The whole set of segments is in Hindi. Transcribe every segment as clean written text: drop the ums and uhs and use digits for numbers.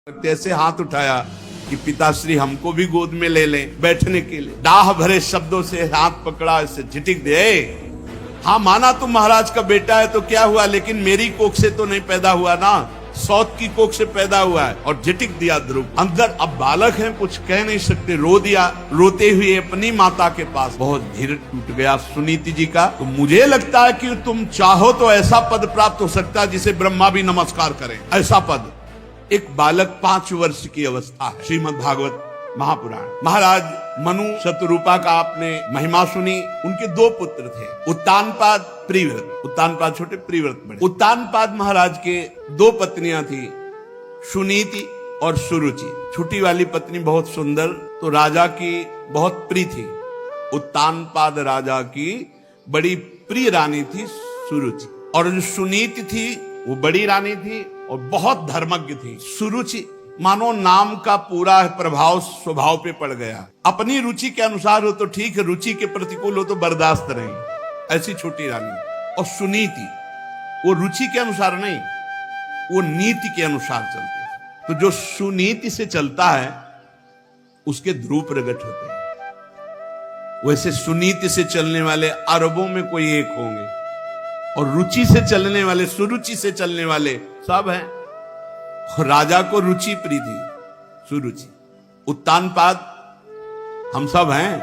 ऐसे हाथ उठाया कि पिताश्री हमको भी गोद में ले लें बैठने के लिए। डाह भरे शब्दों से हाथ पकड़ा, इसे झिटिक दे। हाँ माना तुम महाराज का बेटा है तो क्या हुआ, लेकिन मेरी कोख से तो नहीं पैदा हुआ ना, सौत की कोख से पैदा हुआ है। और झिटिक दिया ध्रुव। अंदर अब बालक है, कुछ कह नहीं सकते, रो दिया। रोते हुए अपनी माता के पास बहुत धीरे टूट गया सुनीति जी का। तो मुझे लगता है कि तुम चाहो तो ऐसा पद प्राप्त हो सकता है जिसे ब्रह्मा भी नमस्कार करें। ऐसा पद एक बालक 5 वर्ष की अवस्था है। श्रीमद् भागवत महापुराण। महाराज मनु शतरूपा का आपने महिमा सुनी। उनके 2 पुत्र थे, उत्तानपाद, प्रिव्रत। उत्तानपाद छोटे, प्रिव्रत बड़े। उत्तानपाद महाराज के 2 पत्नियां थी, सुनीति और सुरुचि। छोटी वाली पत्नी बहुत सुंदर, तो राजा की बहुत प्रिय थी। उत्तानपाद राजा की बड़ी प्रिय रानी थी सुरुचि। और जो सुनीति थी वो बड़ी रानी थी और बहुत धर्मज्ञ थी। सुरुचि मानो नाम का पूरा प्रभाव स्वभाव पे पड़ गया। अपनी रुचि के अनुसार हो तो ठीक है, रुचि के प्रतिकूल हो तो बर्दाश्त नहीं। ऐसी छोटी रानी। और सुनीति वो रुचि के अनुसार नहीं, वो नीति के अनुसार चलती है। तो जो सुनीति से चलता है उसके ध्रुव प्रकट होते हैं। वैसे सुनीति से चलने वाले अरबों में कोई एक होंगे, और रुचि से चलने वाले, सुरुचि से चलने वाले सब हैं। और राजा को रुचि प्रिय थी, सुरुचि। उत्तानपाद हम सब हैं,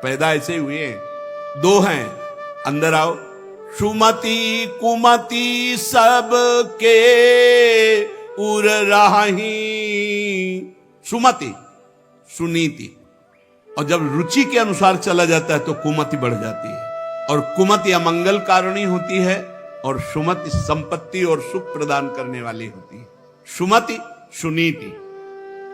पैदा ऐसे हुए हैं। 2 हैं, अंदर आओ। सुमति कुमति सब के उर राही। सुमति सुनीति, और जब रुचि के अनुसार चला जाता है तो कुमति बढ़ जाती है। और कुमति अमंगल कारिणी होती है, और सुमति संपत्ति और सुख प्रदान करने वाली होती है। सुमति सुनीति,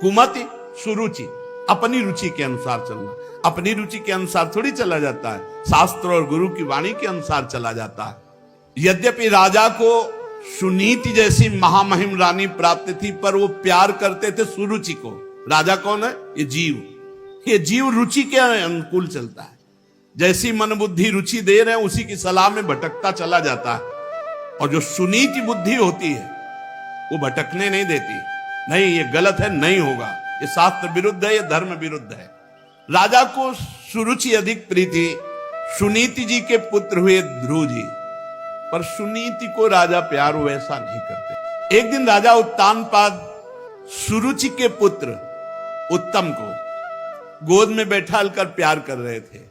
कुमति सुरुचि। अपनी रुचि के अनुसार चलना। अपनी रुचि के अनुसार थोड़ी चला जाता है, शास्त्र और गुरु की वाणी के अनुसार चला जाता है। यद्यपि राजा को सुनीति जैसी महामहिम रानी प्राप्त थी, पर वो प्यार करते थे सुरुचि को। राजा कौन है? ये जीव। ये जीव रुचि के अनुकूल चलता है। जैसी मन बुद्धि रुचि दे रहे हैं उसी की सलाह में भटकता चला जाता है। और जो सुनीति बुद्धि होती है वो भटकने नहीं देती। नहीं, ये गलत है, नहीं होगा, ये शास्त्र विरुद्ध है, ये धर्म विरुद्ध है। राजा को सुरुचि अधिक प्रिय थी। सुनीति जी के पुत्र हुए ध्रुव जी, पर सुनीति को राजा प्यार वैसा नहीं करते। एक दिन राजा उत्तानपाद सुरुचि के पुत्र उत्तम को गोद में बैठाल कर प्यार कर रहे थे।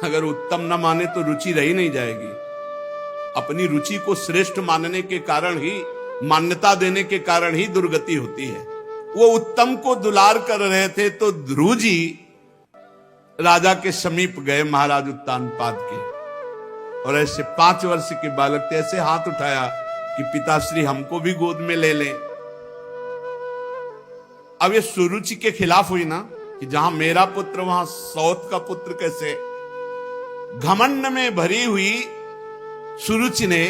अगर उत्तम न माने तो रुचि रही नहीं जाएगी। अपनी रुचि को श्रेष्ठ मानने के कारण ही, मान्यता देने के कारण ही दुर्गति होती है। वो उत्तम को दुलार कर रहे थे, तो ध्रुव जी राजा के समीप गए, महाराज उत्तानपाद के। और ऐसे 5 वर्ष के बालक थे, ऐसे हाथ उठाया कि पिताश्री हमको भी गोद में ले लें। अब ये सुरुचि के खिलाफ हुई ना, कि जहां मेरा पुत्र वहां सौत का पुत्र कैसे। घमंड में भरी हुई सुरुचि ने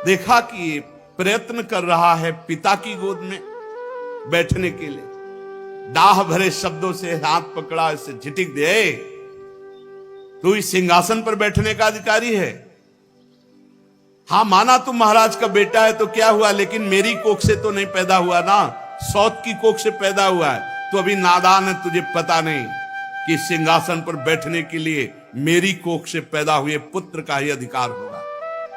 देखा कि प्रयत्न कर रहा है पिता की गोद में बैठने के लिए। डाह भरे शब्दों से हाथ पकड़ा, इसे झिटिक दे। तू इस सिंहासन पर बैठने का अधिकारी है। हाँ माना तुम महाराज का बेटा है तो क्या हुआ, लेकिन मेरी कोख से तो नहीं पैदा हुआ ना, सौत की कोख से पैदा हुआ है। तो अभी नादान है, तुझे पता नहीं कि सिंहासन पर बैठने के लिए मेरी कोख से पैदा हुए पुत्र का ही अधिकार होगा।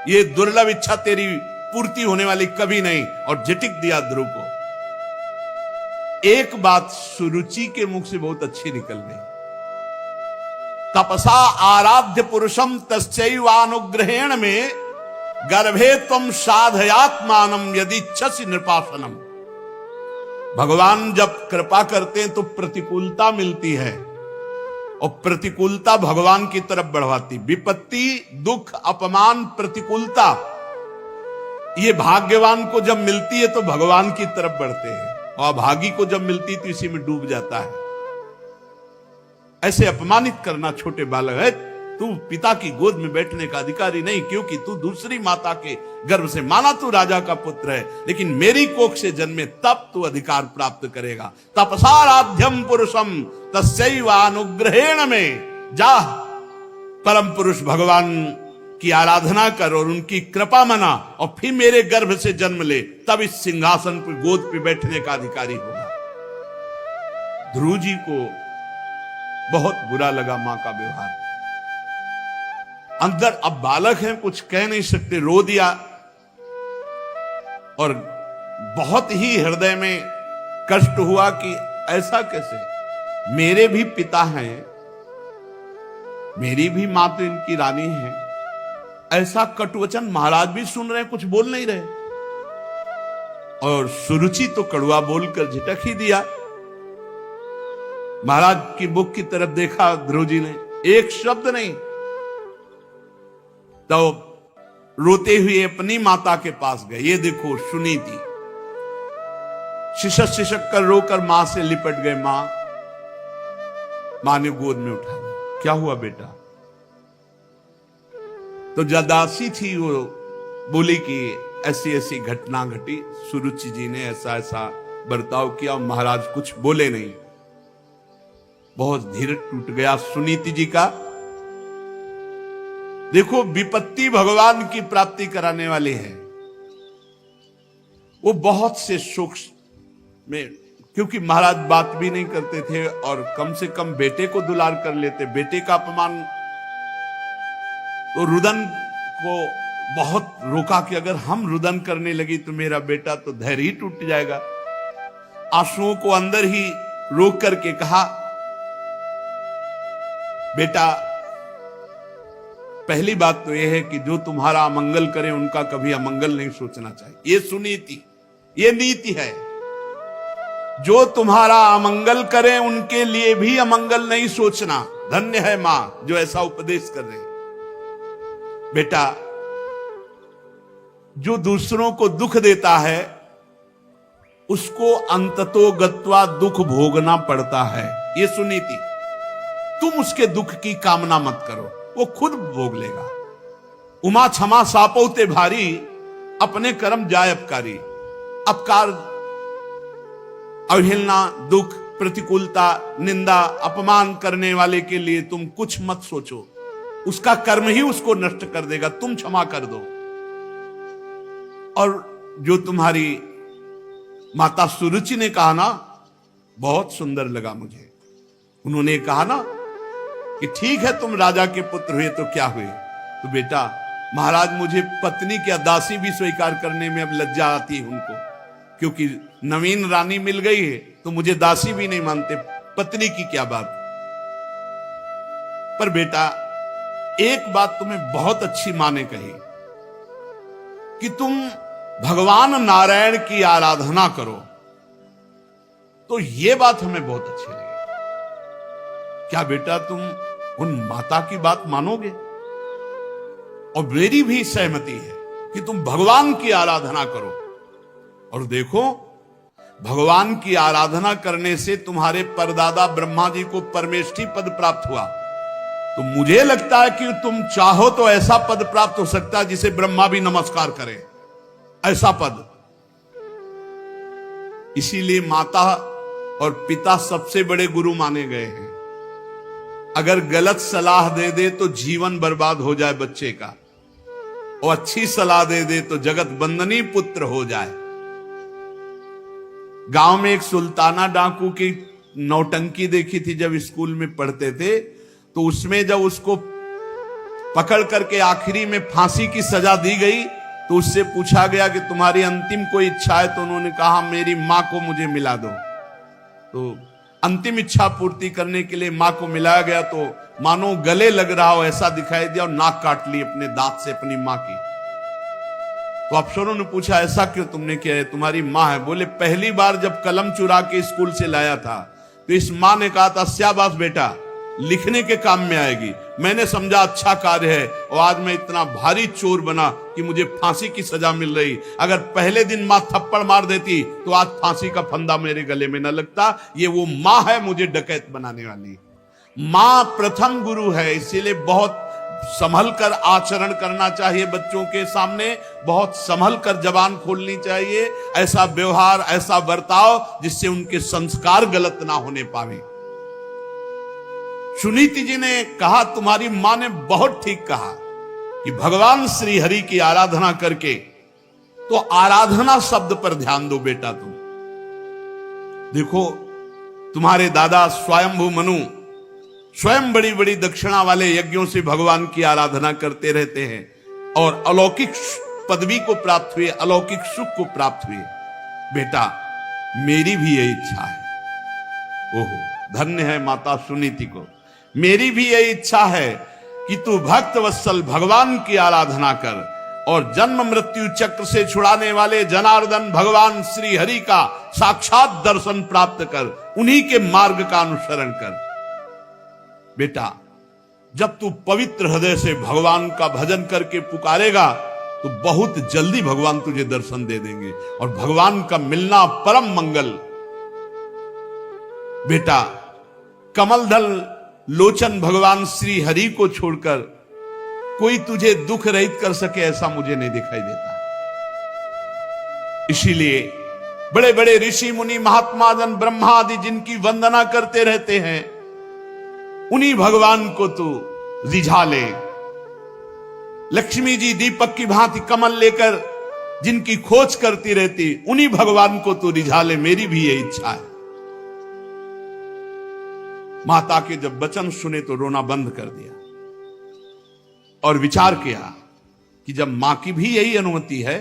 ये दुर्लभ इच्छा तेरी पूर्ति होने वाली कभी नहीं। और झिटिक दिया ध्रुव को। एक बात सुरुचि के मुख से बहुत अच्छी निकल गई। तपसा आराध्य पुरुषम तस्यैवानुग्रहेण में गर्भे त्वं साधयात्मानम यदि इच्छसि नृपासनम। भगवान जब कृपा करते हैं तो प्रतिकूलता मिलती है, और प्रतिकूलता भगवान की तरफ बढ़वाती। विपत्ति, दुख, अपमान, प्रतिकूलता, ये भाग्यवान को जब मिलती है तो भगवान की तरफ बढ़ते हैं, और अभागी को जब मिलती है तो इसी में डूब जाता है। ऐसे अपमानित करना छोटे बालक है, तू पिता की गोद में बैठने का अधिकारी नहीं, क्योंकि तू दूसरी माता के गर्भ से, माना तू राजा का पुत्र है, लेकिन मेरी कोख से जन्मे तब तू अधिकार प्राप्त करेगा। तपसाराध्यम पुरुषम तस्यैवानुग्रहेण में। जा, परम पुरुष भगवान की आराधना कर और उनकी कृपा मना और फिर मेरे गर्भ से जन्म ले, तब इस सिंहासन पर गोद पे बैठने का अधिकारी होगा। ध्रुव जी को बहुत बुरा लगा मां का व्यवहार। अंदर अब बालक हैं, कुछ कह नहीं सकते, रो दिया और बहुत ही हृदय में कष्ट हुआ कि ऐसा कैसे, मेरे भी पिता हैं, मेरी भी मां तो इनकी रानी है। ऐसा कटुवचन महाराज भी सुन रहे हैं, कुछ बोल नहीं रहे। और सुरुचि तो कड़वा बोलकर झिटक ही दिया। महाराज की मुख की तरफ देखा ध्रुव जी ने, एक शब्द नहीं। तो रोते हुए अपनी माता के पास गए। ये देखो सुनीति शिशक शिशक कर रोकर मां से लिपट गए। मां ने गोद में उठा लिया। क्या हुआ बेटा? तो जदासी थी वो बोली कि ऐसी ऐसी घटना घटी, सुरुचि जी ने ऐसा ऐसा बर्ताव किया। महाराज कुछ बोले नहीं। बहुत धीरज टूट गया सुनीति जी का। देखो विपत्ति भगवान की प्राप्ति कराने वाली है। वो बहुत से शोक में, क्योंकि महाराज बात भी नहीं करते थे और कम से कम बेटे को दुलार कर लेते। बेटे का अपमान, तो रुदन को बहुत रोका कि अगर हम रुदन करने लगी तो मेरा बेटा तो धैर्य ही टूट जाएगा। आंसुओं को अंदर ही रोक करके कहा, बेटा पहली बात तो यह है कि जो तुम्हारा अमंगल करे उनका कभी अमंगल नहीं सोचना चाहिए। ये सुनीति, ये नीति है। जो तुम्हारा अमंगल करे उनके लिए भी अमंगल नहीं सोचना। धन्य है मां जो ऐसा उपदेश कर रहे। बेटा जो दूसरों को दुख देता है उसको अंततो गत्वा दुख भोगना पड़ता है। ये सुनीति। तुम उसके दुख की कामना मत करो, वो खुद भोग लेगा। उमा क्षमा सापौते भारी, अपने कर्म जाय अपकारी। अपकार, अवहेलना, दुख, प्रतिकूलता, निंदा, अपमान करने वाले के लिए तुम कुछ मत सोचो। उसका कर्म ही उसको नष्ट कर देगा। तुम क्षमा कर दो। और जो तुम्हारी माता सुरुचि ने कहा ना, बहुत सुंदर लगा मुझे। उन्होंने कहा ना कि ठीक है तुम राजा के पुत्र हुए तो क्या हुए, तो बेटा महाराज मुझे पत्नी की दासी भी स्वीकार करने में अब लज्जा आती है उनको, क्योंकि नवीन रानी मिल गई है तो मुझे दासी भी नहीं मानते, पत्नी की क्या बात। पर बेटा एक बात तुम्हें बहुत अच्छी मां ने कही कि तुम भगवान नारायण की आराधना करो। तो यह बात हमें बहुत अच्छी लगी। क्या बेटा तुम उन माता की बात मानोगे? और मेरी भी सहमति है कि तुम भगवान की आराधना करो। और देखो भगवान की आराधना करने से तुम्हारे परदादा ब्रह्मा जी को परमेष्ठी पद प्राप्त हुआ। तो मुझे लगता है कि तुम चाहो तो ऐसा पद प्राप्त हो सकता है जिसे ब्रह्मा भी नमस्कार करे, ऐसा पद। इसीलिए माता और पिता सबसे बड़े गुरु माने गए हैं। अगर गलत सलाह दे दे तो जीवन बर्बाद हो जाए बच्चे का, और अच्छी सलाह दे दे तो जगत बंदनी पुत्र हो जाए। गांव में एक सुल्ताना डाकू की नौटंकी देखी थी जब स्कूल में पढ़ते थे। तो उसमें जब उसको पकड़ करके आखिरी में फांसी की सजा दी गई तो उससे पूछा गया कि तुम्हारी अंतिम कोई इच्छा है? तो उन्होंने कहा मेरी मां को मुझे मिला दो। तो अंतिम इच्छा पूर्ति करने के लिए मां को मिलाया गया तो मानो गले लग रहा हो ऐसा दिखाई दिया और नाक काट ली अपने दांत से अपनी मां की। तो अफसरों ने पूछा ऐसा क्यों तुमने किया है? तुम्हारी मां है। बोले पहली बार जब कलम चुरा के स्कूल से लाया था तो इस मां ने कहा था शाबाश बेटा, लिखने के काम में आएगी। मैंने समझा अच्छा कार्य है और आज मैं इतना भारी चोर बना कि मुझे फांसी की सजा मिल रही। अगर पहले दिन मां थप्पड़ मार देती तो आज फांसी का फंदा मेरे गले में न लगता। ये वो मां है मुझे डकैत बनाने वाली। मां प्रथम गुरु है, इसीलिए बहुत संभल कर आचरण करना चाहिए बच्चों के सामने, बहुत संभल कर जबान खोलनी चाहिए। ऐसा व्यवहार, ऐसा बर्ताव जिससे उनके संस्कार गलत ना होने पावे। सुनीति जी ने कहा तुम्हारी मां ने बहुत ठीक कहा। कि भगवान श्री हरि की आराधना करके, तो आराधना शब्द पर ध्यान दो बेटा। तुम देखो, तुम्हारे दादा स्वयंभू मनु स्वयं बड़ी बड़ी दक्षिणा वाले यज्ञों से भगवान की आराधना करते रहते हैं और अलौकिक पदवी को प्राप्त हुए, अलौकिक सुख को प्राप्त हुए। बेटा, मेरी भी यही इच्छा है। ओहो, धन्य है माता सुनीति को। मेरी भी यही इच्छा है कि तू भक्त वत्सल भगवान की आराधना कर और जन्म मृत्यु चक्र से छुड़ाने वाले जनार्दन भगवान श्री हरि का साक्षात दर्शन प्राप्त कर, उन्हीं के मार्ग का अनुसरण कर। बेटा, जब तू पवित्र हृदय से भगवान का भजन करके पुकारेगा तो बहुत जल्दी भगवान तुझे दर्शन दे देंगे और भगवान का मिलना परम मंगल। बेटा, कमलदल लोचन भगवान श्री हरि को छोड़कर कोई तुझे दुख रहित कर सके, ऐसा मुझे नहीं दिखाई देता। इसीलिए बड़े बड़े ऋषि मुनि महात्मा जन ब्रह्मा आदि जिनकी वंदना करते रहते हैं, उन्हीं भगवान को तू रिझा ले। लक्ष्मी जी दीपक की भांति कमल लेकर जिनकी खोज करती रहती, उन्हीं भगवान को तू रिझा ले। मेरी भी यही इच्छा है। माता के जब वचन सुने तो रोना बंद कर दिया और विचार किया कि जब मां की भी यही अनुमति है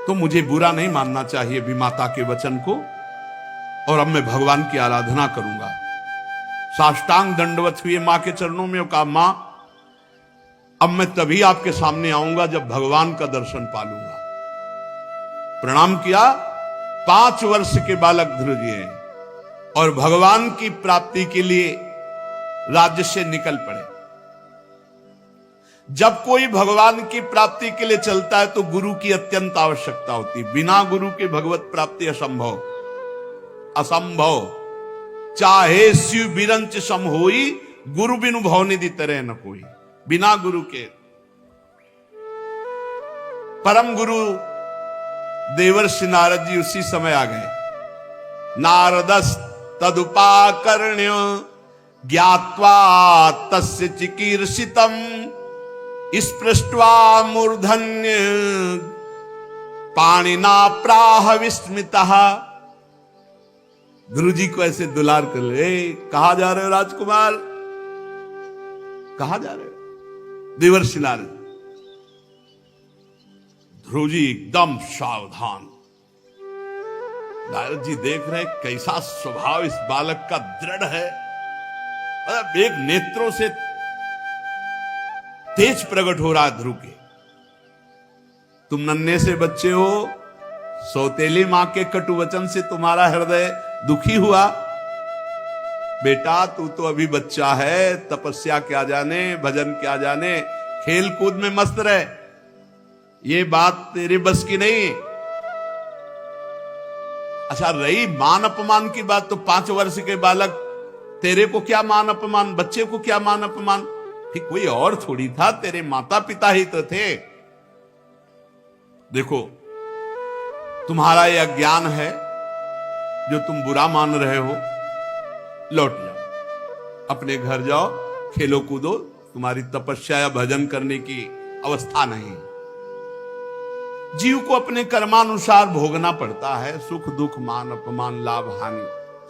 तो मुझे बुरा नहीं मानना चाहिए भी माता के वचन को, और अब मैं भगवान की आराधना करूंगा। साष्टांग दंडवत हुए मां के चरणों में, कहा मां, अब मैं तभी आपके सामने आऊंगा जब भगवान का दर्शन पालूंगा। प्रणाम किया। 5 वर्ष के बालक ध्रुव जी हैं और भगवान की प्राप्ति के लिए राज्य से निकल पड़े। जब कोई भगवान की प्राप्ति के लिए चलता है तो गुरु की अत्यंत आवश्यकता होती है। बिना गुरु के भगवत प्राप्ति असंभव, असंभव। चाहे शिव बिरंच सम होई, गुरु बिनु भवनिधि तरह न कोई। बिना गुरु के परम गुरु देवर्षि नारद जी उसी समय आ गए। नारदस तदुपाकर्ण्य ज्ञात्वा तस्य चिकीर्षितम स्पृष्ट्वा मूर्धन्य पाणिना प्राह विस्मितः। ध्रुव जी को ऐसे दुलार कर ले, कहा जा रहे हो राजकुमार, कहा जा रहे हो? देवर्षि नारद। ध्रुव जी एकदम सावधान। नारद जी देख रहे कैसा स्वभाव इस बालक का दृढ़ है, मतलब एक नेत्रों से तेज प्रकट हो रहा है ध्रुव के। तुम नन्हे से बच्चे हो, सौतेली मां के कटु वचन से तुम्हारा हृदय दुखी हुआ। बेटा, तू तो अभी बच्चा है, तपस्या क्या जाने, भजन क्या जाने, खेल कूद में मस्त रहे, ये बात तेरे बस की नहीं। अच्छा, रही मान अपमान की बात, तो 5 वर्ष के बालक, तेरे को क्या मान अपमान, बच्चे को क्या मान अपमान? ठीक कोई और थोड़ी था, तेरे माता पिता ही तो थे। देखो, तुम्हारा यह ज्ञान है जो तुम बुरा मान रहे हो, लौट जाओ, अपने घर जाओ, खेलो कूदो। तुम्हारी तपस्या या भजन करने की अवस्था नहीं। जीव को अपने कर्मानुसार भोगना पड़ता है, सुख दुख मान अपमान लाभ हानि,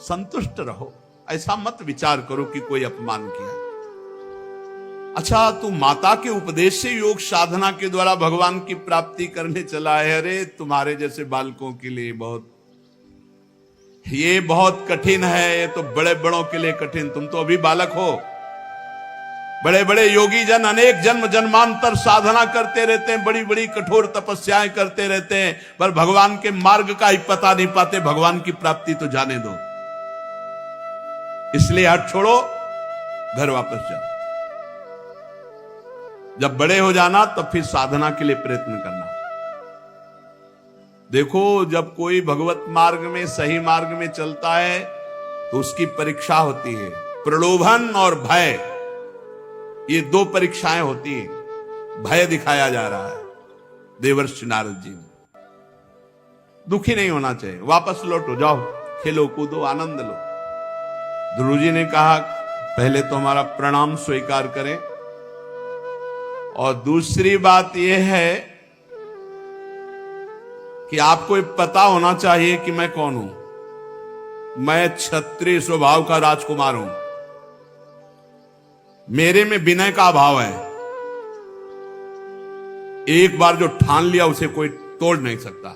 संतुष्ट रहो। ऐसा मत विचार करो कि कोई अपमान किया। अच्छा, तू माता के उपदेश से योग साधना के द्वारा भगवान की प्राप्ति करने चला है। अरे, तुम्हारे जैसे बालकों के लिए ये बहुत कठिन है। ये तो बड़े बड़ों के लिए कठिन, तुम तो अभी बालक हो। बड़े बड़े योगी जन अनेक जन्म जन्मांतर साधना करते रहते हैं, बड़ी बड़ी कठोर तपस्याएं करते रहते हैं, पर भगवान के मार्ग का ही पता नहीं पाते। भगवान की प्राप्ति तो जाने दो। इसलिए हट छोड़ो, घर वापस जाओ। जब बड़े हो जाना तब फिर साधना के लिए प्रयत्न करना। देखो, जब कोई भगवत मार्ग में, सही मार्ग में चलता है तो उसकी परीक्षा होती है। प्रलोभन और भय, ये 2 परीक्षाएं होती हैं। भय दिखाया जा रहा है देवर्षि नारद जी ने। दुखी नहीं होना चाहिए, वापस लौटो, जाओ, खेलो कूदो, आनंद लो। ध्रुव जी ने कहा, पहले तो हमारा प्रणाम स्वीकार करें। और दूसरी बात यह है कि आपको ये पता होना चाहिए कि मैं कौन हूं। मैं क्षत्रिय स्वभाव का राजकुमार हूं। मेरे में विनय का अभाव है। एक बार जो ठान लिया उसे कोई तोड़ नहीं सकता।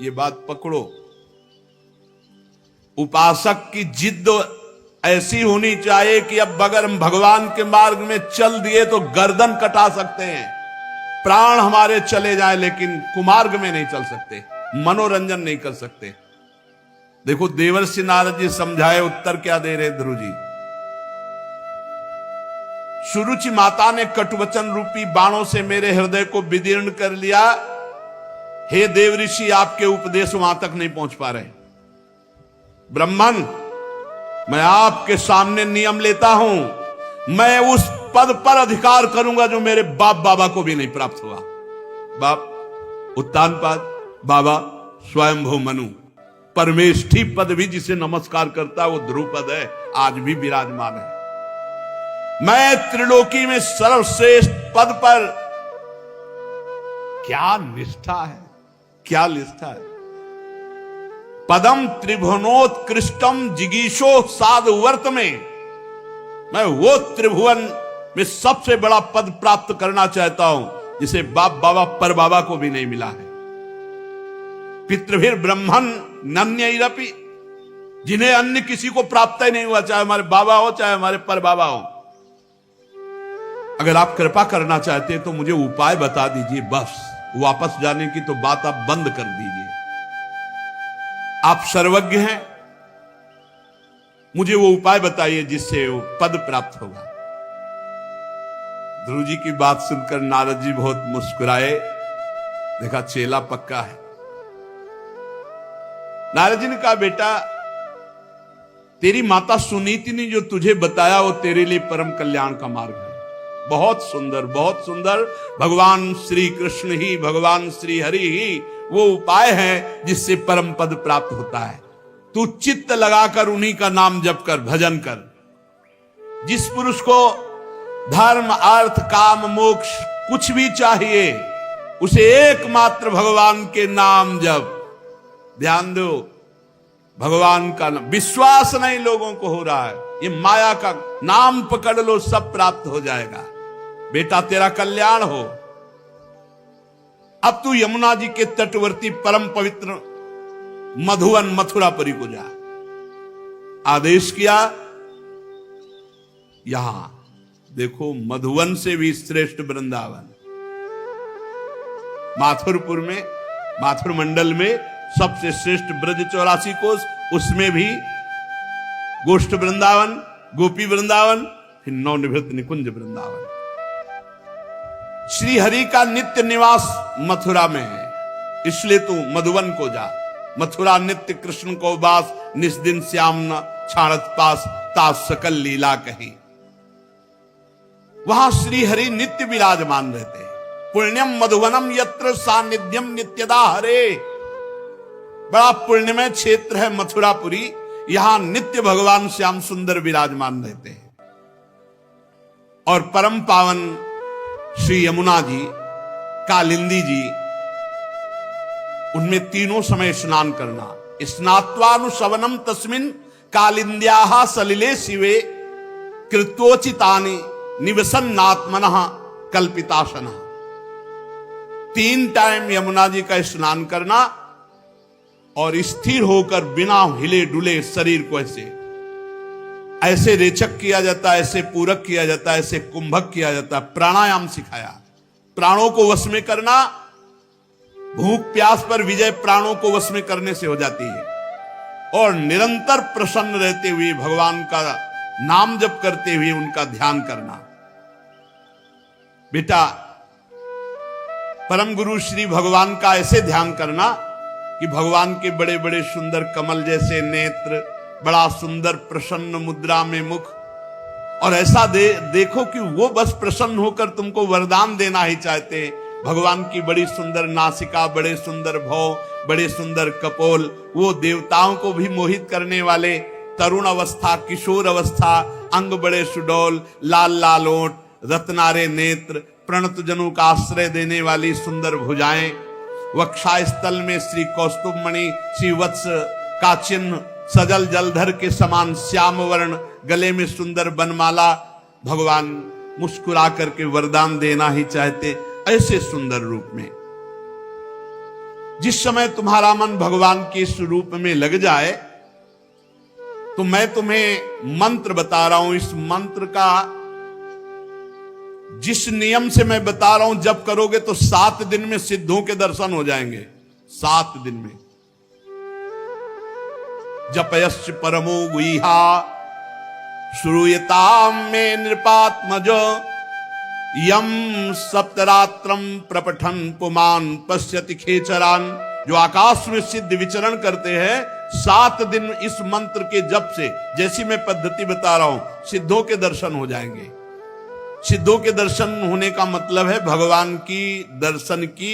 ये बात पकड़ो। उपासक की जिद ऐसी होनी चाहिए कि अब अगर हम भगवान के मार्ग में चल दिए तो गर्दन कटा सकते हैं, प्राण हमारे चले जाए, लेकिन कुमार्ग में नहीं चल सकते, मनोरंजन नहीं कर सकते। देखो देवर्षि नारद जी समझाए, उत्तर क्या दे रहे ध्रुव जी। सुरुचि माता ने कटुवचन रूपी बाणों से मेरे हृदय को विदीर्ण कर लिया। हे देवऋषि, आपके उपदेश वहां तक नहीं पहुंच पा रहे। ब्राह्मण, मैं आपके सामने नियम लेता हूं। मैं उस पद पर अधिकार करूंगा जो मेरे बाप बाबा को भी नहीं प्राप्त हुआ। बाप उत्तानपाद, बाबा स्वयंभू मनु, परमेष्ठी पद भी जिसे नमस्कार करता वो ध्रुव पद है, आज भी विराजमान है। मैं त्रिलोकी में सर्वश्रेष्ठ पद पर, क्या निष्ठा है, क्या निष्ठा है। पदम त्रिभुवनोत्कृष्टम जिगीशो साधुवर्त में, मैं वो त्रिभुवन में सबसे बड़ा पद प्राप्त करना चाहता हूं जिसे बाप बाबा पर बाबा को भी नहीं मिला है। पितृभिर ब्रह्मन नन्यैरपि, जिन्हें अन्य किसी को प्राप्त ही नहीं हुआ, चाहे हमारे बाबा हो चाहे हमारे पर बाबा हो। अगर आप कृपा करना चाहते हैं तो मुझे उपाय बता दीजिए, बस वापस जाने की तो बात आप बंद कर दीजिए। आप सर्वज्ञ हैं, मुझे वो उपाय बताइए जिससे वो पद प्राप्त होगा। ध्रुव जी की बात सुनकर नारद जी बहुत मुस्कुराए। देखा चेला पक्का है। नारद जी ने कहा, बेटा तेरी माता सुनीति ने जो तुझे बताया वो तेरे लिए परम कल्याण का मार्ग है। बहुत सुंदर, बहुत सुंदर। भगवान श्री कृष्ण ही, भगवान श्री हरि ही वो उपाय है जिससे परम पद प्राप्त होता है। तू चित्त लगाकर उन्हीं का नाम जप कर, भजन कर। जिस पुरुष को धर्म अर्थ काम मोक्ष कुछ भी चाहिए, उसे एकमात्र भगवान के नाम जप। ध्यान दो, भगवान का नाम। विश्वास नहीं लोगों को हो रहा है, ये माया का नाम पकड़ लो, सब प्राप्त हो जाएगा। बेटा तेरा कल्याण हो। अब तू यमुना जी के तटवर्ती परम पवित्र मधुवन मथुरापुरी को जा। आदेश किया। यहां देखो, मधुवन से भी श्रेष्ठ वृंदावन माथुरपुर में, माथुर मंडल में सबसे श्रेष्ठ ब्रज 84 कोस, उसमें भी गोष्ठ वृंदावन, गोपी वृंदावन, फिर नवनिवृत्त निकुंज वृंदावन। श्री हरि का नित्य निवास मथुरा में है, इसलिए तू मधुवन को जा। मथुरा नित्य कृष्ण को वास, निस्दिन श्याम न छाड़त पास, तास सकल लीला कही। वहां श्री हरि नित्य विराजमान रहते हैं। पुण्यम मधुवनम यत्र सानिध्यम नित्यदा हरे। बड़ा पुण्यमय क्षेत्र है मथुरापुरी, यहां नित्य भगवान श्याम सुंदर विराजमान रहते हैं। और परम पावन श्री यमुना जी, कालिंदी जी, उनमें तीनों समय स्नान करना। स्नात्वानुशवनम तस्मिन कालिंद्याः सलिले शिवे कृत्वोचितानि निवसन्नात्मनः कल्पितासनः। 3 टाइम यमुना जी का स्नान करना और स्थिर होकर बिना हिले डुले शरीर को ऐसे रेचक किया जाता है, ऐसे पूरक किया जाता है, ऐसे कुंभक किया जाता है। प्राणायाम सिखाया, प्राणों को वश में करना। भूख प्यास पर विजय प्राणों को वश में करने से हो जाती है। और निरंतर प्रसन्न रहते हुए भगवान का नाम जप करते हुए उनका ध्यान करना। बेटा परम गुरु श्री भगवान का ऐसे ध्यान करना कि भगवान के बड़े बड़े सुंदर कमल जैसे नेत्र, बड़ा सुंदर प्रसन्न मुद्रा में मुख, और ऐसा देखो कि वो बस प्रसन्न होकर तुमको वरदान देना ही चाहते हैं। भगवान की बड़ी सुंदर नासिका, बड़े सुंदर भौं, बड़े सुंदर कपोल, वो देवताओं को भी मोहित करने वाले। तरुण अवस्था, किशोर अवस्था, अंग बड़े सुडौल, लाल लाल ओंठ, रत्नारे नेत्र, प्रणत जनों का आश्रय देने वाली सुंदर भुजाएं, वक्षास्थल में श्री कौस्तुभ मणि, श्री वत्स का चिन्ह, सजल जलधर के समान श्याम वर्ण, गले में सुंदर बनमाला। भगवान मुस्कुरा करके वरदान देना ही चाहते, ऐसे सुंदर रूप में। जिस समय तुम्हारा मन भगवान के इस रूप में लग जाए तो मैं तुम्हें मंत्र बता रहा हूं। इस मंत्र का जिस नियम से मैं बता रहा हूं, जब करोगे तो 7 दिन में सिद्धों के दर्शन हो जाएंगे। 7 दिन में। जपयश्च परमो गुहा श्रूयताम में नृपात्मज, यम सप्तरात्रम प्रपठन पुमान पश्यति खेचरान। जो आकाश में सिद्ध विचरण करते हैं, 7 दिन इस मंत्र के जप से, जैसी मैं पद्धति बता रहा हूं, सिद्धों के दर्शन हो जाएंगे। सिद्धों के दर्शन होने का मतलब है भगवान की दर्शन की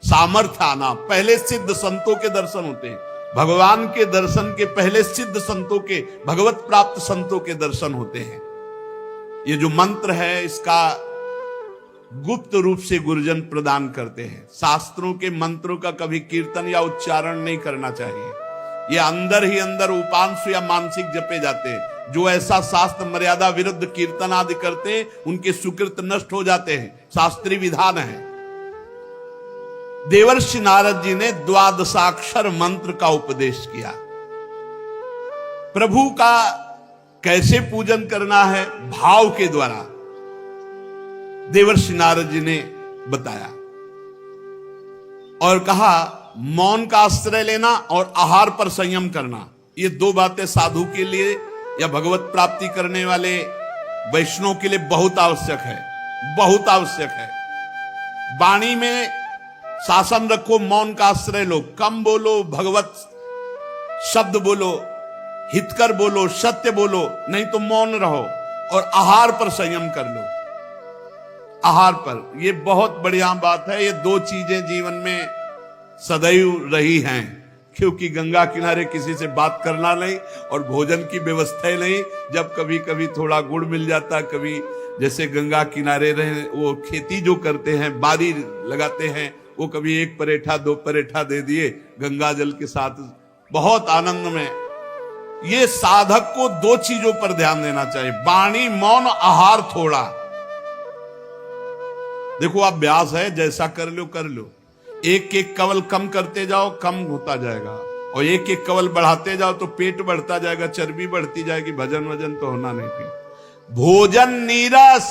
सामर्थ्य आना। पहले सिद्ध संतों के दर्शन होते हैं। भगवान के दर्शन के पहले सिद्ध संतों के, भगवत प्राप्त संतों के दर्शन होते हैं। ये जो मंत्र है, इसका गुप्त रूप से गुरुजन प्रदान करते हैं। शास्त्रों के मंत्रों का कभी कीर्तन या उच्चारण नहीं करना चाहिए। ये अंदर ही अंदर उपांश या मानसिक जपे जाते हैं। जो ऐसा शास्त्र मर्यादा विरुद्ध कीर्तन आदि करते हैं, उनके सुकृत नष्ट हो जाते हैं। शास्त्रीय विधान है। देवर्षि नारद जी ने 12 मंत्र का उपदेश किया। प्रभु का कैसे पूजन करना है, भाव के द्वारा देवर्षि नारद जी ने बताया और कहा मौन का आश्रय लेना और आहार पर संयम करना। ये 2 बातें साधु के लिए या भगवत प्राप्ति करने वाले वैष्णव के लिए बहुत आवश्यक है, बहुत आवश्यक है। वाणी में शासन रखो, मौन का आश्रय लो, कम बोलो, भगवत शब्द बोलो, हितकर बोलो, सत्य बोलो, नहीं तो मौन रहो। और आहार पर संयम कर लो। आहार पर, ये बहुत बढ़िया बात है। ये 2 चीजें जीवन में सदैव रही हैं, क्योंकि गंगा किनारे किसी से बात करना नहीं और भोजन की व्यवस्था ही नहीं। जब कभी कभी थोड़ा गुड़ मिल जाता, कभी जैसे गंगा किनारे रहे, वो खेती जो करते हैं, बारी लगाते हैं, वो कभी 1 परेठा 2 परेठा दे दिए गंगा जल के साथ, बहुत आनंद में। ये साधक को 2 चीजों पर ध्यान देना चाहिए, वाणी, मौन, आहार थोड़ा। देखो अभ्यास है, जैसा कर लो। एक एक कवल कम करते जाओ, कम होता जाएगा, और एक एक कवल बढ़ाते जाओ तो पेट बढ़ता जाएगा, चर्बी बढ़ती जाएगी। भजन वजन तो होना नहीं फिर। भोजन नीरस,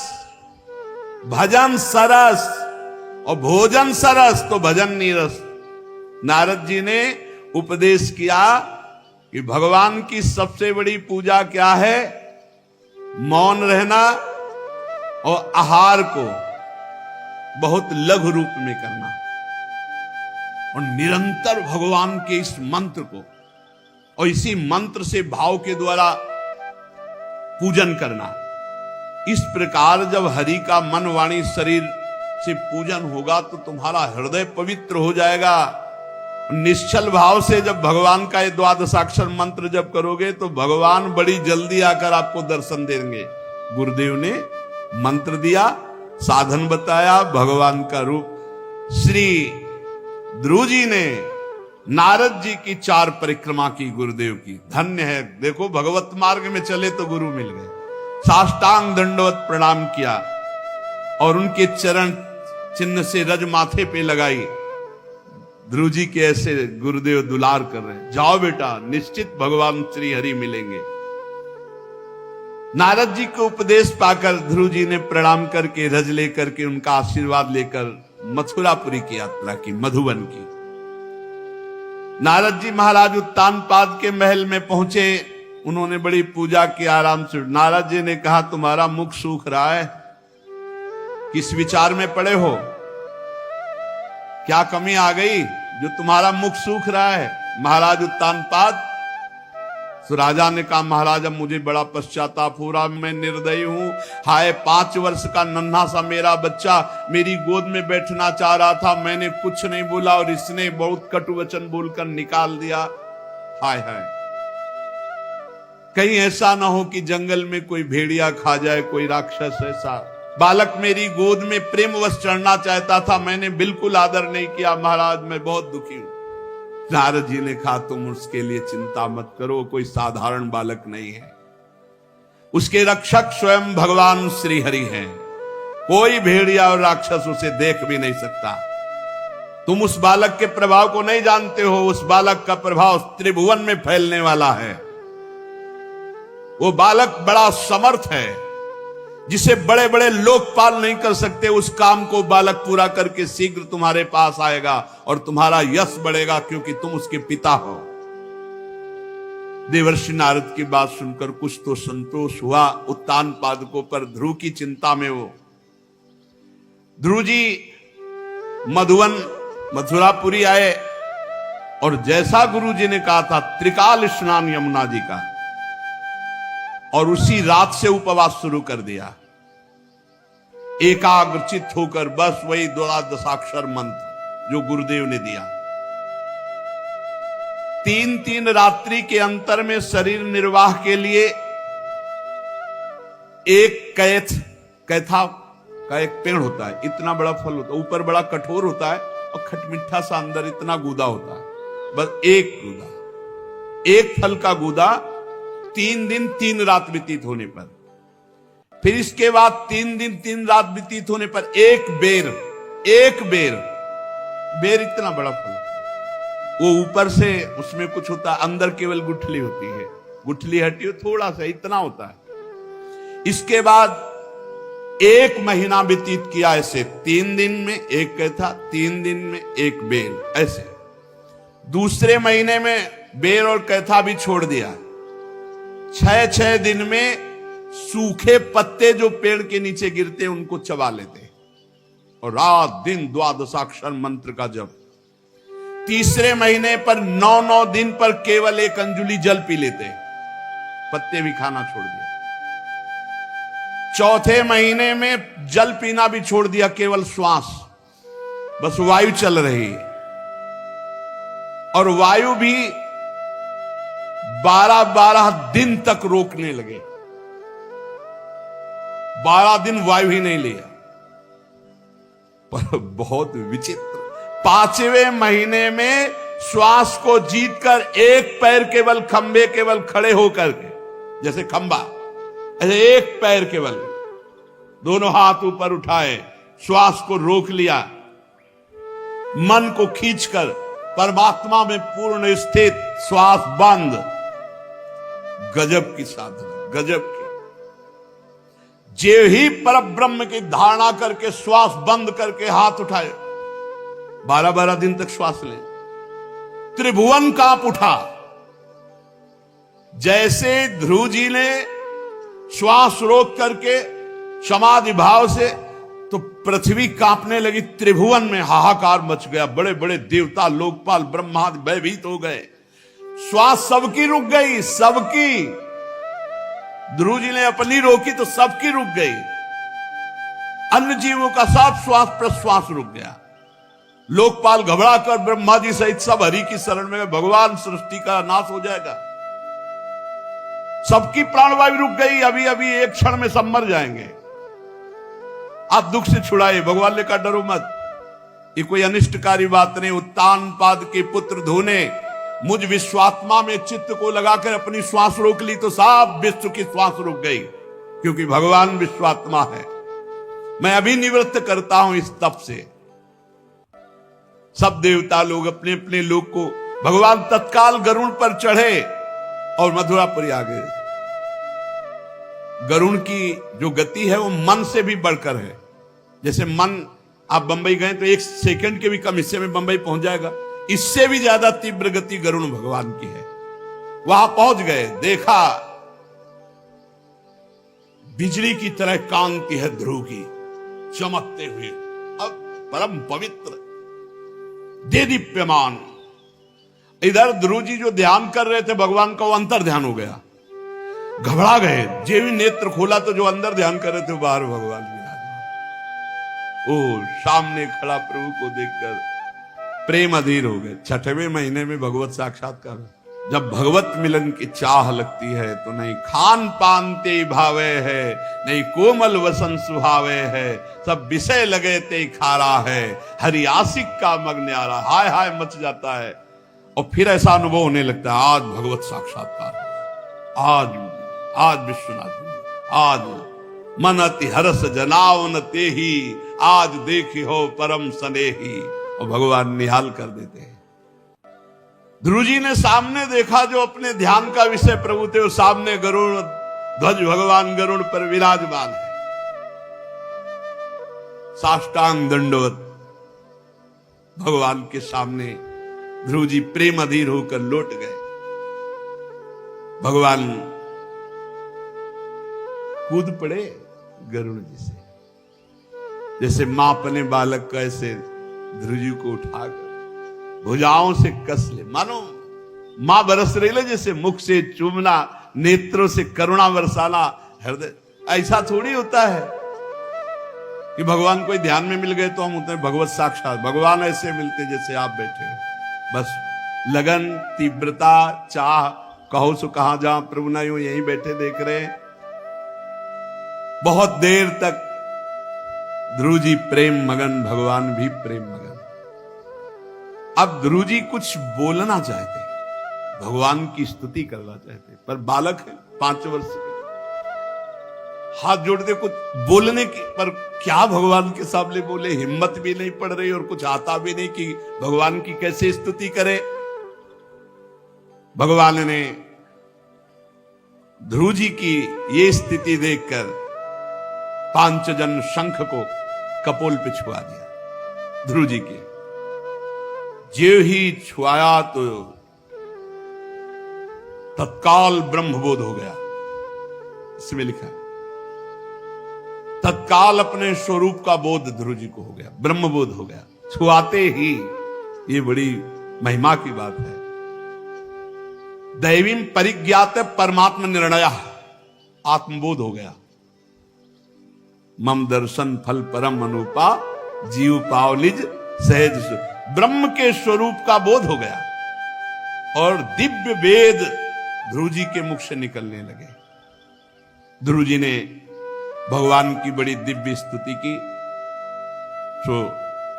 भजन सरस, और भोजन सरस तो भजन नीरस। नारद जी ने उपदेश किया कि भगवान की सबसे बड़ी पूजा क्या है? मौन रहना और आहार को बहुत लघु रूप में करना, और निरंतर भगवान के इस मंत्र को और इसी मंत्र से भाव के द्वारा पूजन करना। इस प्रकार जब हरि का मन वाणी शरीर से पूजन होगा तो तुम्हारा हृदय पवित्र हो जाएगा। निश्चल भाव से जब भगवान का ये 12 मंत्र जब करोगे तो भगवान बड़ी जल्दी आकर आपको दर्शन देंगे। गुरुदेव ने मंत्र दिया, साधन बताया, भगवान का रूप। श्री ध्रुव जी ने नारद जी की 4 परिक्रमा की गुरुदेव की। धन्य है। देखो भगवत मार्ग में चले तो गुरु मिल गए। साष्टांग दंडवत प्रणाम किया और उनके चरण चिन्ह से रज माथे पे लगाई। ध्रुव जी के ऐसे गुरुदेव दुलार कर रहे हैं, जाओ बेटा, निश्चित भगवान श्री हरि मिलेंगे। नारद जी को उपदेश पाकर ध्रुव जी ने प्रणाम करके, रज लेकर के, उनका आशीर्वाद लेकर मथुरापुरी की यात्रा की, मधुबन की। नारद जी महाराज उत्तानपाद के महल में पहुंचे। उन्होंने बड़ी पूजा की, आराम से। नारद जी ने कहा तुम्हारा मुख सूख रहा है, किस विचार में पड़े हो? क्या कमी आ गई जो तुम्हारा मुख सूख रहा है? महाराज उत्तानपाद। तो राजा ने कहा महाराज अब मुझे बड़ा पश्चाताप हो रहा, मैं निर्दयी हूं। हाय 5 वर्ष का नन्हा सा मेरा बच्चा मेरी गोद में बैठना चाह रहा था, मैंने कुछ नहीं बोला और इसने बहुत कटु वचन बोलकर निकाल दिया। हाय हाय, कहीं ऐसा ना हो कि जंगल में कोई भेड़िया खा जाए, कोई राक्षस ऐसा बालक मेरी गोद में प्रेमवश चढ़ना चाहता था, मैंने बिल्कुल आदर नहीं किया, महाराज मैं बहुत दुखी हूं। नारद जी ने कहा तुम उसके लिए चिंता मत करो, कोई साधारण बालक नहीं है, उसके रक्षक स्वयं भगवान श्री हरि हैं, कोई भेड़िया और राक्षस उसे देख भी नहीं सकता। तुम उस बालक के प्रभाव को नहीं जानते हो, उस बालक का प्रभाव त्रिभुवन में फैलने वाला है। वो बालक बड़ा समर्थ है, जिसे बड़े बड़े लोकपाल नहीं कर सकते, उस काम को बालक पूरा करके शीघ्र तुम्हारे पास आएगा और तुम्हारा यश बढ़ेगा, क्योंकि तुम उसके पिता हो। देवर्षि नारद की बात सुनकर कुछ तो संतोष हुआ उत्तान पादकों पर। ध्रुव की चिंता में वो ध्रुव जी मधुवन मथुरापुरी आए और जैसा गुरु जी ने कहा था त्रिकाल स्नान यमुना जी का, और उसी रात से उपवास शुरू कर दिया, एकाग्रचित होकर बस वही द्वादशाक्षर मंत्र जो गुरुदेव ने दिया। 3 रात्रि के अंतर में शरीर निर्वाह के लिए एक कैथा का एक पेड़ होता है, इतना बड़ा फल होता है, ऊपर बड़ा कठोर होता है और खटमिठा सा अंदर इतना गूदा होता है, बस एक गूदा, एक फल का गूदा 3 दिन 3 रात व्यतीत होने पर, फिर इसके बाद 3 दिन 3 रात व्यतीत होने पर एक बेर इतना बड़ा फल, वो ऊपर से उसमें कुछ होता है, अंदर केवल गुठली होती है, गुठली हटी हो थोड़ा सा इतना होता है। इसके बाद 1 महीना व्यतीत किया ऐसे, 3 दिन में एक कैथा, 3 दिन में एक बेर, ऐसे। दूसरे महीने में बेर और कैथा भी छोड़ दिया। 6 दिन में सूखे पत्ते जो पेड़ के नीचे गिरते उनको चबा लेते और रात दिन द्वादशाक्षर मंत्र का जप। तीसरे महीने पर 9 दिन पर केवल 1 अंजुली जल पी लेते, पत्ते भी खाना छोड़ दिया। चौथे महीने में जल पीना भी छोड़ दिया, केवल श्वास, बस वायु चल रही है, और वायु भी 12 दिन तक रोकने लगे। 12 दिन वायु ही नहीं लिया। पर बहुत विचित्र, 5वें महीने में श्वास को जीतकर एक पैर केवल खंबे केवल खड़े होकर के, जैसे खंबा, ऐसे एक पैर केवल, दोनों हाथ ऊपर उठाए, श्वास को रोक लिया, मन को खींचकर परमात्मा में पूर्ण स्थित, श्वास बंद। गजब की साधना, गजब की। जे ही परब्रह्म की धारणा करके श्वास बंद करके हाथ उठाए, 12 दिन तक श्वास ले, त्रिभुवन कांप उठा। जैसे ध्रुव जी ने श्वास रोक करके समाधि भाव से, तो पृथ्वी कांपने लगी, त्रिभुवन में हाहाकार मच गया, बड़े बड़े देवता लोकपाल ब्रह्मादि भयभीत हो गए, श्वास सबकी रुक गई, सबकी। ध्रुव जी ने अपनी रोकी तो सबकी रुक गई, अन्य जीवों का सब श्वास प्रश्वास रुक गया। लोकपाल घबरा कर ब्रह्मा जी सहित सब हरि की शरण में, भगवान सृष्टि का नाश हो जाएगा, सबकी प्राणवायु रुक गई, अभी अभी एक क्षण में सब मर जाएंगे, आप दुख से छुड़ाए। भगवान ने कहा डरो मत, ये कोई अनिष्टकारी बात नहीं। उत्तान पाद के पुत्र धोने मुझ विश्वात्मा में चित्त को लगाकर अपनी श्वास रोक ली तो सब विश्व की श्वास रुक गई, क्योंकि भगवान विश्वात्मा है। मैं अभी निवृत्त करता हूं इस तप से। सब देवता लोग अपने अपने लोग को, भगवान तत्काल गरुड़ पर चढ़े और मथुरापुरी आ गए। गरुड़ की जो गति है वो मन से भी बढ़कर है। जैसे मन, आप बंबई गए तो 1 सेकंड के भी कम हिस्से में बंबई पहुंच जाएगा, इससे भी ज्यादा तीव्र गति गरुड़ भगवान की है। वहां पहुंच गए, देखा बिजली की तरह कांति है ध्रुव की, चमकते हुए, अब परम पवित्र देदीप्यमान। इधर ध्रुव जी जो ध्यान कर रहे थे भगवान का, वो अंतर ध्यान हो गया, घबरा गए। जे भी नेत्र खोला तो जो अंदर ध्यान कर रहे थे बाहर भगवान विराजमान। ओ सामने खड़ा प्रभु को देखकर प्रेम अधीर हो गए। 6वें महीने में भगवत साक्षात्कार, जब भगवत मिलन की चाह लगती है तो नहीं खान पान ते भावे है, नहीं कोमल वसन सुहावे है, सब विषय लगे ते खारा है, हरि आशिक का मग न्यारा। हाय हाय मच जाता है और फिर ऐसा अनुभव होने लगता है आज भगवत साक्षात्कार, आज आज विश्वनाथ, आज मन अति हरस जनावन ते ही, आज देखी हो परम स्नेही। और भगवान निहाल कर देते हैं। ध्रुव जी ने सामने देखा जो अपने ध्यान का विषय प्रभु थे, सामने गरुड़ ध्वज भगवान गरुड़ पर विराजमान है, साष्टांग दंडवत भगवान के सामने ध्रुव जी प्रेम अधीर होकर लौट गए। भगवान कूद पड़े गरुड़ जी से, जैसे मां अपने बालक को ऐसे ध्रुव जी को उठाकर भुजाओं से कस ले, मानो मां बरस रही ले, जैसे मुख से चूमना, नेत्रों से करुणा बरसाना, हृदय। ऐसा थोड़ी होता है कि भगवान कोई ध्यान में मिल गए तो हम उतने भगवत साक्षात। भगवान ऐसे मिलते जैसे आप बैठे हो, बस लगन, तीव्रता, चाह, कहो सो कहां जा प्रभु ना, यूं यहीं बैठे देख रहे हैं। बहुत देर तक ध्रुव जी प्रेम मगन, भगवान भी प्रेम मगन। अब ध्रुव जी कुछ बोलना चाहते, भगवान की स्तुति करना चाहते, पर बालक है 5 वर्ष के, हाथ जोड़ते कुछ बोलने की, पर क्या भगवान के सामने बोले, हिम्मत भी नहीं पड़ रही और कुछ आता भी नहीं कि भगवान की कैसे स्तुति करे। भगवान ने ध्रुव जी की ये स्थिति देखकर 5 जन शंख को कपोल पे छुआ दिया ध्रुव जी के। जो ही छुआया तो तत्काल ब्रह्मबोध हो गया, इसमें लिखा है तत्काल अपने स्वरूप का बोध ध्रुव जी को हो गया, ब्रह्मबोध हो गया छुआते ही। ये बड़ी महिमा की बात है। दैवीम परिज्ञात परमात्मा निर्णय, आत्मबोध हो गया। मम दर्शन फल परम अनुपा, जीव पाव निज सहज, ब्रह्म के स्वरूप का बोध हो गया और दिव्य वेद ध्रुव जी के मुख से निकलने लगे। ध्रुव जी ने भगवान की बड़ी दिव्य स्तुति की। तो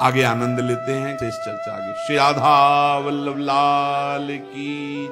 आगे आनंद लेते हैं, इस चर्चा आगे। श्री राधा वल्लभ लाल की।